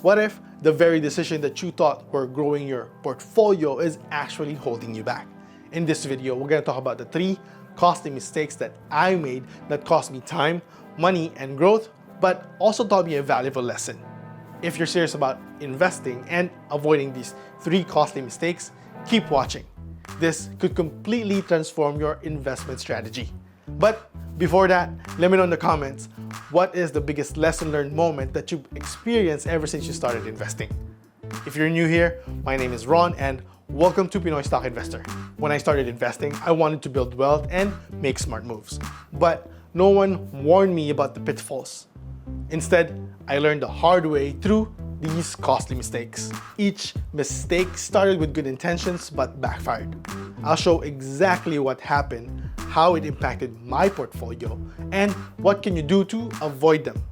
What if the very decision that you thought were growing your portfolio is actually holding you back? In this video, we're going to talk about the 3 costly mistakes that I made that cost me time, money, and growth, but also taught me a valuable lesson. If you're serious about investing and avoiding these 3 costly mistakes, keep watching. This could completely transform your investment strategy. But before that, let me know in the comments, what is the biggest lesson learned moment that you've experienced ever since you started investing? If you're new here, my name is Ron and welcome to Pinoy Stock Investor. When I started investing, I wanted to build wealth and make smart moves. But no one warned me about the pitfalls. Instead, I learned the hard way through these costly mistakes. Each mistake started with good intentions but backfired. I'll show exactly what happened, how it impacted my portfolio, and what can you do to avoid them.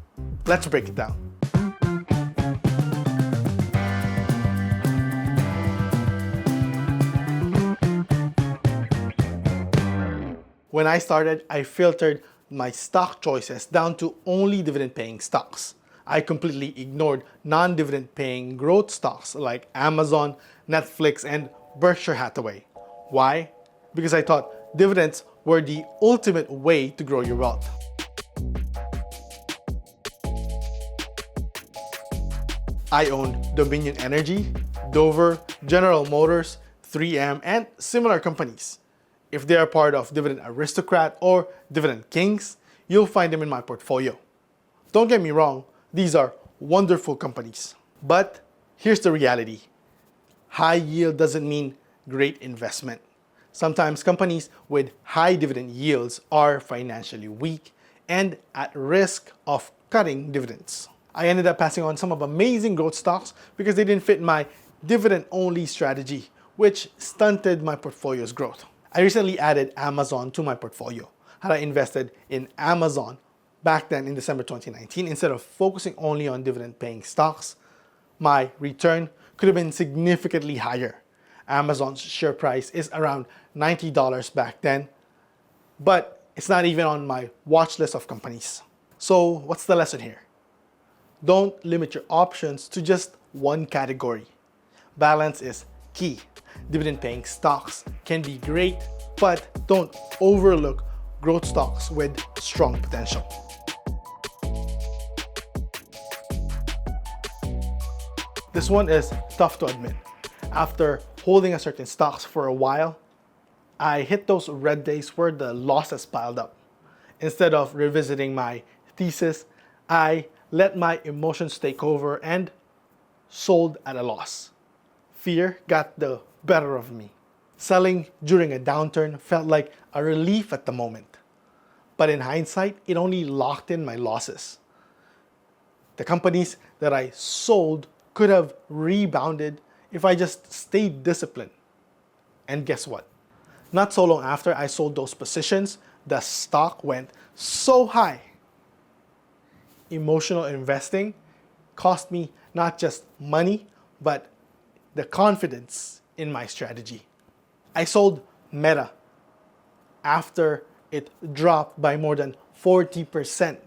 Let's break it down. When I started, I filtered my stock choices down to only dividend-paying stocks. I completely ignored non-dividend-paying growth stocks like Amazon, Netflix, and Berkshire Hathaway. Why? Because I thought dividends were the ultimate way to grow your wealth. I owned Dominion Energy, Dover, General Motors, 3M, and similar companies. If they are part of Dividend Aristocrat or Dividend Kings, you'll find them in my portfolio. Don't get me wrong, these are wonderful companies. But here's the reality. High yield doesn't mean great investment. Sometimes companies with high dividend yields are financially weak and at risk of cutting dividends. I ended up passing on some of amazing growth stocks because they didn't fit my dividend-only strategy, which stunted my portfolio's growth. I recently added Amazon to my portfolio. Had I invested in Amazon back then in December 2019, instead of focusing only on dividend-paying stocks, my return could have been significantly higher. Amazon's share price is around $90 back then, but it's not even on my watch list of companies. So what's the lesson here? Don't limit your options to just one category. Balance is key. Dividend-paying stocks can be great, but don't overlook growth stocks with strong potential. This one is tough to admit. After holding a certain stocks for a while, I hit those red days where the losses piled up. Instead of revisiting my thesis, I let my emotions take over and sold at a loss. Fear got the better of me. Selling during a downturn felt like a relief at the moment. But in hindsight, it only locked in my losses. The companies that I sold could have rebounded if I just stayed disciplined. And guess what? Not so long after I sold those positions, the stock went so high. Emotional investing cost me not just money, but the confidence in my strategy. I sold Meta after it dropped by more than 40%,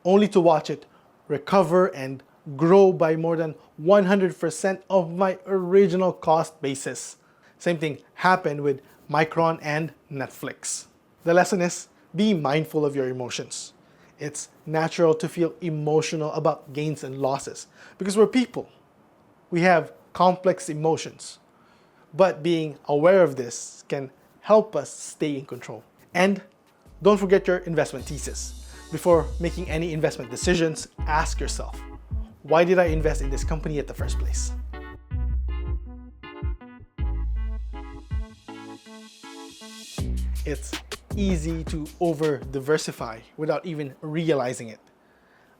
only to watch it recover and grow by more than 100% of my original cost basis. Same thing happened with Micron and Netflix. The lesson is, be mindful of your emotions. It's natural to feel emotional about gains and losses because we're people. We have complex emotions. But being aware of this can help us stay in control. And don't forget your investment thesis. Before making any investment decisions, ask yourself, why did I invest in this company at the first place? It's easy to over-diversify without even realizing it.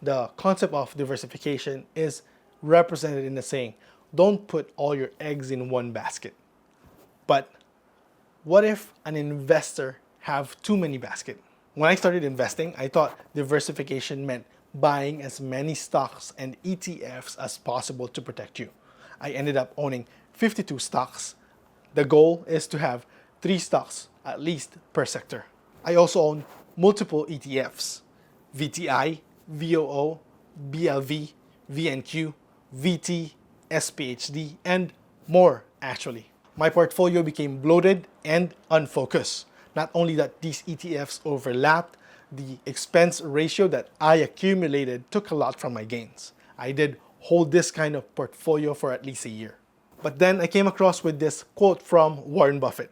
The concept of diversification is represented in the saying, don't put all your eggs in one basket. But what if an investor have too many baskets? When I started investing, I thought diversification meant buying as many stocks and ETFs as possible to protect you. I ended up owning 52 stocks. The goal is to have 3 stocks at least per sector. I also own multiple ETFs, VTI, VOO, BLV, VNQ, VT, SPHD, and more actually. My portfolio became bloated and unfocused. Not only that these ETFs overlapped, the expense ratio that I accumulated took a lot from my gains. I did hold this kind of portfolio for at least a year. But then I came across with this quote from Warren Buffett.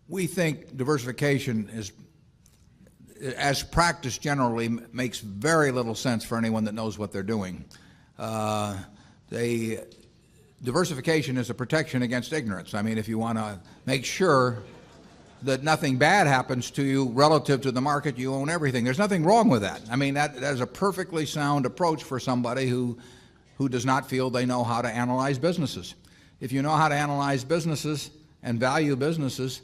We think diversification is, as practiced generally, makes very little sense for anyone that knows what they're doing. Diversification is a protection against ignorance. I mean, if you want to make sure that nothing bad happens to you relative to the market, you own everything. There's nothing wrong with that. I mean, that is a perfectly sound approach for somebody who does not feel they know how to analyze businesses. If you know how to analyze businesses and value businesses,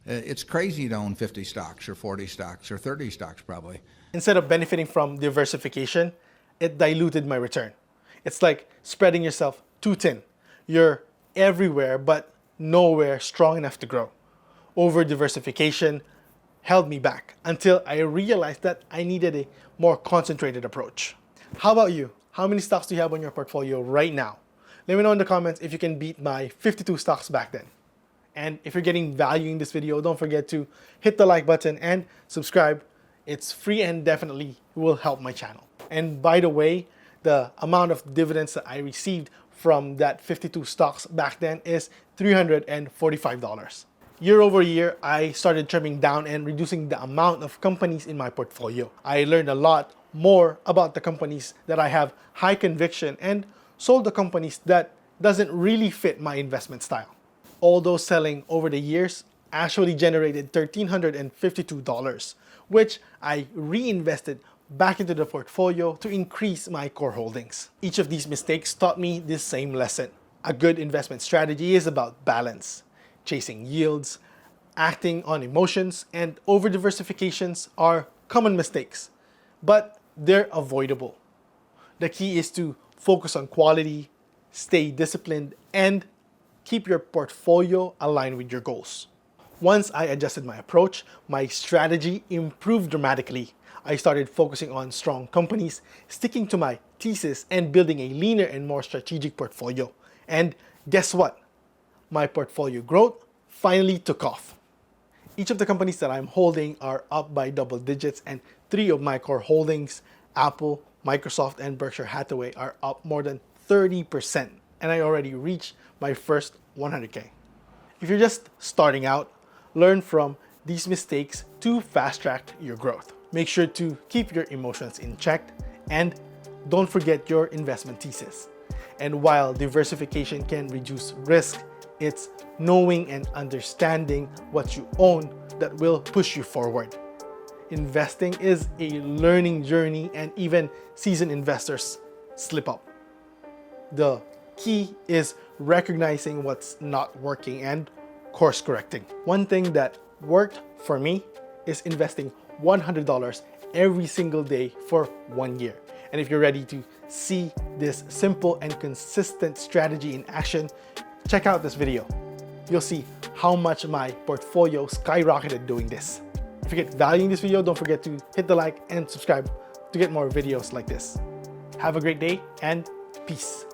it's crazy to own 50 stocks or 40 stocks or 30 stocks probably. Instead of benefiting from diversification, it diluted my return. It's like spreading yourself too thin. You're everywhere but nowhere strong enough to grow. Over diversification held me back until I realized that I needed a more concentrated approach. How about you? How many stocks do you have on your portfolio right now? Let me know in the comments if you can beat my 52 stocks back then. And if you're getting value in this video, don't forget to hit the like button and subscribe. It's free and definitely will help my channel. And by the way, the amount of dividends that I received from that 52 stocks back then is $345. Year over year, I started trimming down and reducing the amount of companies in my portfolio. I learned a lot more about the companies that I have high conviction and sold the companies that doesn't really fit my investment style. All those selling over the years actually generated $1,352, which I reinvested back into the portfolio to increase my core holdings. Each of these mistakes taught me this same lesson. A good investment strategy is about balance, chasing yields, acting on emotions, and over-diversifications are common mistakes, but they're avoidable. The key is to focus on quality, stay disciplined, and keep your portfolio aligned with your goals. Once I adjusted my approach, my strategy improved dramatically. I started focusing on strong companies, sticking to my thesis, and building a leaner and more strategic portfolio. And guess what? My portfolio growth finally took off. Each of the companies that I'm holding are up by double digits, and 3 of my core holdings, Apple, Microsoft, and Berkshire Hathaway, are up more than 30%. And I already reached my first 100K. If you're just starting out, learn from these mistakes to fast-track your growth. Make sure to keep your emotions in check and don't forget your investment thesis. And while diversification can reduce risk, it's knowing and understanding what you own that will push you forward. Investing is a learning journey, and even seasoned investors slip up. The key is recognizing what's not working and course correcting. One thing that worked for me is investing $100 every single day for 1 year. And if you're ready to see this simple and consistent strategy in action, check out this video. You'll see how much my portfolio skyrocketed doing this. If you get value in this video, don't forget to hit the like and subscribe to get more videos like this. Have a great day and peace.